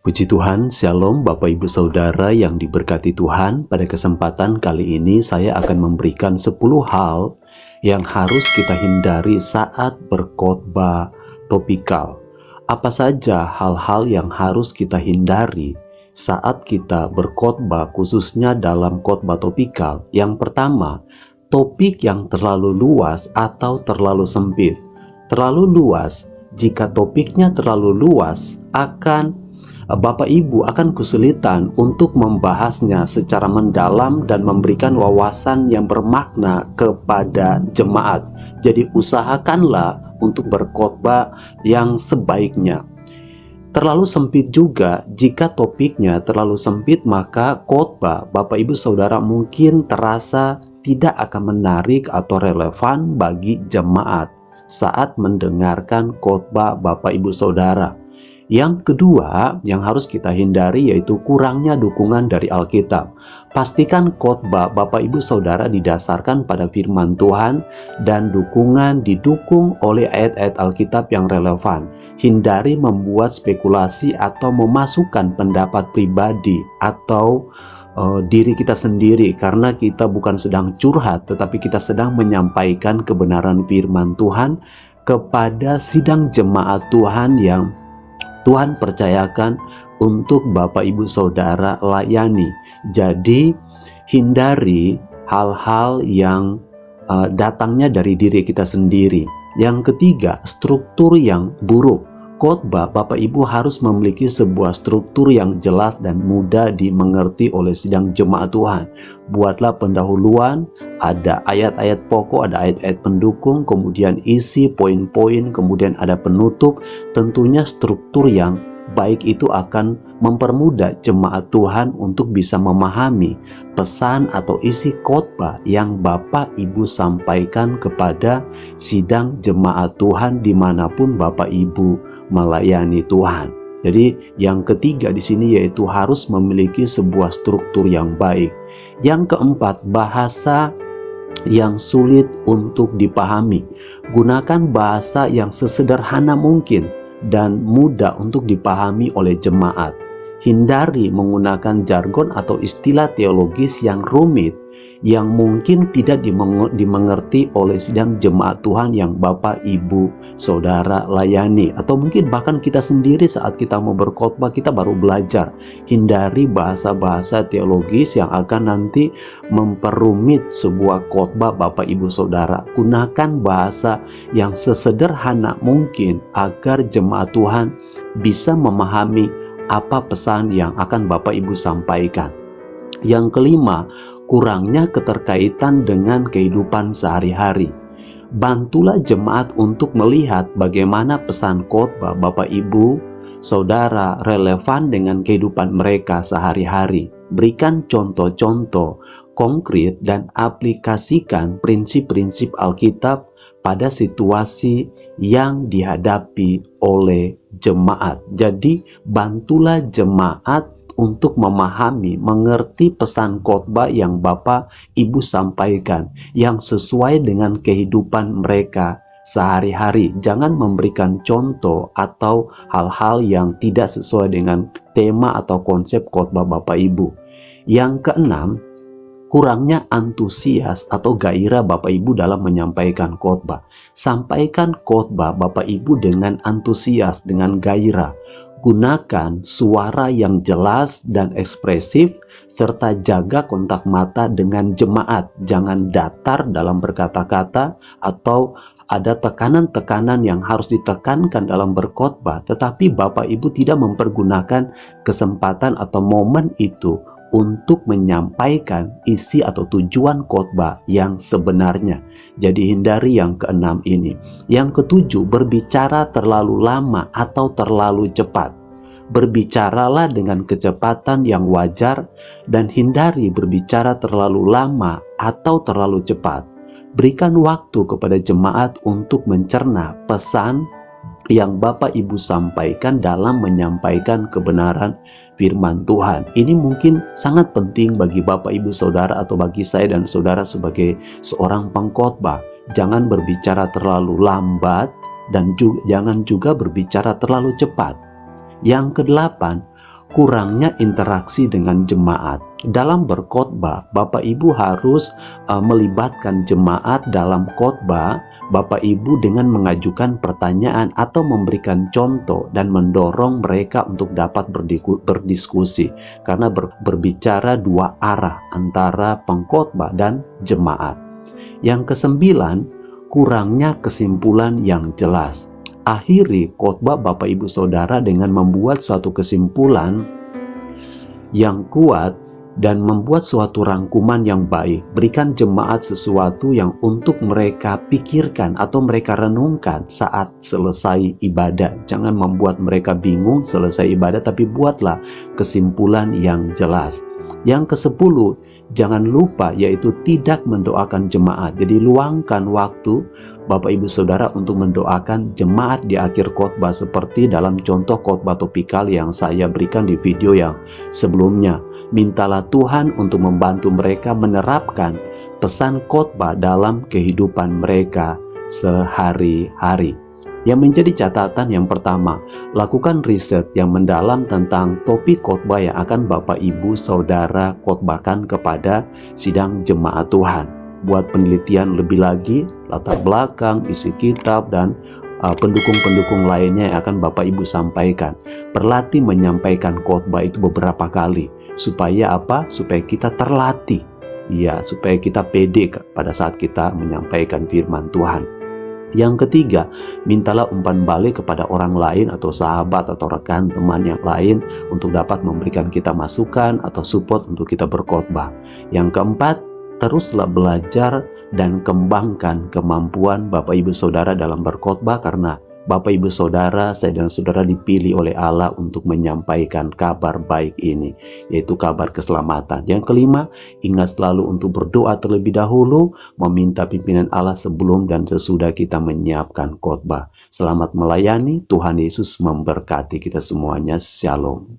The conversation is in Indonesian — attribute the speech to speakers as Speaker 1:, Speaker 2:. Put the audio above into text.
Speaker 1: Puji Tuhan, Shalom Bapak Ibu Saudara yang diberkati Tuhan. Pada kesempatan kali ini saya akan memberikan 10 hal yang harus kita hindari saat berkhotbah topikal. Apa saja hal-hal yang harus kita hindari saat kita berkhotbah, khususnya dalam khotbah topikal? Yang pertama, topik yang terlalu luas atau terlalu sempit. Terlalu luas, jika topiknya terlalu luas, Bapak Ibu akan kesulitan untuk membahasnya secara mendalam dan memberikan wawasan yang bermakna kepada jemaat. Jadi usahakanlah untuk berkhotbah yang sebaiknya. Terlalu sempit juga, jika topiknya terlalu sempit maka khotbah Bapak Ibu Saudara mungkin terasa tidak akan menarik atau relevan bagi jemaat saat mendengarkan khotbah Bapak Ibu Saudara. Yang kedua yang harus kita hindari yaitu kurangnya dukungan dari Alkitab. Pastikan khotbah Bapak Ibu Saudara didasarkan pada firman Tuhan dan didukung oleh ayat-ayat Alkitab yang relevan. Hindari membuat spekulasi atau memasukkan pendapat pribadi atau diri kita sendiri, karena kita bukan sedang curhat tetapi kita sedang menyampaikan kebenaran firman Tuhan kepada sidang jemaat Tuhan yang Tuhan percayakan untuk Bapak Ibu Saudara layani. Jadi hindari hal-hal yang datangnya dari diri kita sendiri. Yang ketiga, struktur yang buruk. Khotbah Bapak Ibu harus memiliki sebuah struktur yang jelas dan mudah dimengerti oleh sidang jemaat Tuhan. Buatlah pendahuluan, ada ayat-ayat pokok, ada ayat-ayat pendukung, kemudian isi poin-poin, kemudian ada penutup. Tentunya struktur yang baik itu akan mempermudah jemaat Tuhan untuk bisa memahami pesan atau isi khotbah yang Bapak Ibu sampaikan kepada sidang jemaat Tuhan dimanapun Bapak Ibu melayani Tuhan. Jadi yang ketiga di sini yaitu harus memiliki sebuah struktur yang baik. Yang keempat, bahasa yang sulit untuk dipahami. Gunakan bahasa yang sesederhana mungkin dan mudah untuk dipahami oleh jemaat. Hindari menggunakan jargon atau istilah teologis yang rumit yang mungkin tidak dimengerti oleh sidang jemaat Tuhan yang Bapak Ibu Saudara layani, atau mungkin bahkan kita sendiri saat kita mau berkhotbah kita baru belajar. Hindari bahasa-bahasa teologis yang akan nanti memperumit sebuah khotbah Bapak Ibu Saudara. Gunakan bahasa yang sesederhana mungkin agar jemaat Tuhan bisa memahami apa pesan yang akan Bapak Ibu sampaikan. Yang kelima, kurangnya keterkaitan dengan kehidupan sehari-hari. Bantulah jemaat untuk melihat bagaimana pesan khotbah Bapak Ibu Saudara relevan dengan kehidupan mereka sehari-hari. Berikan contoh-contoh konkret dan aplikasikan prinsip-prinsip Alkitab pada situasi yang dihadapi oleh jemaat. Jadi bantulah jemaat untuk memahami, mengerti pesan khotbah yang Bapak Ibu sampaikan yang sesuai dengan kehidupan mereka sehari-hari. Jangan memberikan contoh atau hal-hal yang tidak sesuai dengan tema atau konsep khotbah Bapak Ibu. Yang keenam, kurangnya antusias atau gairah Bapak Ibu dalam menyampaikan khotbah. Sampaikan khotbah Bapak Ibu dengan antusias, dengan gairah. Gunakan suara yang jelas dan ekspresif, serta jaga kontak mata dengan jemaat. Jangan datar dalam berkata-kata atau ada tekanan-tekanan yang harus ditekankan dalam berkhotbah, tetapi Bapak Ibu tidak mempergunakan kesempatan atau momen itu untuk menyampaikan isi atau tujuan khotbah yang sebenarnya. Jadi hindari yang keenam ini. Yang ketujuh, berbicara terlalu lama atau terlalu cepat. Berbicaralah dengan kecepatan yang wajar dan hindari berbicara terlalu lama atau terlalu cepat. Berikan waktu kepada jemaat untuk mencerna pesan yang Bapak Ibu sampaikan dalam menyampaikan kebenaran firman Tuhan. Ini mungkin sangat penting bagi Bapak Ibu Saudara atau bagi saya dan saudara sebagai seorang pengkhotbah. Jangan berbicara terlalu lambat dan jangan juga berbicara terlalu cepat. Yang kedelapan, kurangnya interaksi dengan jemaat. Dalam berkhotbah, Bapak Ibu harus melibatkan jemaat dalam khotbah. Bapak Ibu dengan mengajukan pertanyaan atau memberikan contoh dan mendorong mereka untuk dapat berdiskusi, karena berbicara dua arah antara pengkhotbah dan jemaat. Yang kesembilan, kurangnya kesimpulan yang jelas. Akhiri khotbah Bapak Ibu Saudara dengan membuat suatu kesimpulan yang kuat dan membuat suatu rangkuman yang baik. Berikan jemaat sesuatu yang untuk mereka pikirkan atau mereka renungkan saat selesai ibadah. Jangan membuat mereka bingung selesai ibadah, tapi buatlah kesimpulan yang jelas. Yang ke-10, jangan lupa yaitu tidak mendoakan jemaat. Jadi luangkan waktu Bapak Ibu Saudara untuk mendoakan jemaat di akhir khotbah, seperti dalam contoh khotbah topikal yang saya berikan di video yang sebelumnya. Mintalah Tuhan untuk membantu mereka menerapkan pesan khotbah dalam kehidupan mereka sehari-hari. Yang menjadi catatan yang pertama, lakukan riset yang mendalam tentang topik khotbah yang akan Bapak Ibu Saudara khotbahkan kepada sidang jemaat Tuhan. Buat penelitian lebih lagi, latar belakang, isi kitab, dan pendukung-pendukung lainnya yang akan Bapak Ibu sampaikan. Berlatih menyampaikan khotbah itu beberapa kali. Supaya apa? Supaya kita terlatih. Ya, supaya kita pede pada saat kita menyampaikan firman Tuhan. Yang ketiga, mintalah umpan balik kepada orang lain atau sahabat atau rekan teman yang lain untuk dapat memberikan kita masukan atau support untuk kita berkhotbah. Yang keempat, teruslah belajar dan kembangkan kemampuan Bapak Ibu Saudara dalam berkhotbah, karena Bapak Ibu Saudara, saya dan saudara dipilih oleh Allah untuk menyampaikan kabar baik ini, yaitu kabar keselamatan. Yang kelima, ingat selalu untuk berdoa terlebih dahulu, meminta pimpinan Allah sebelum dan sesudah kita menyiapkan khotbah. Selamat melayani, Tuhan Yesus memberkati kita semuanya. Shalom.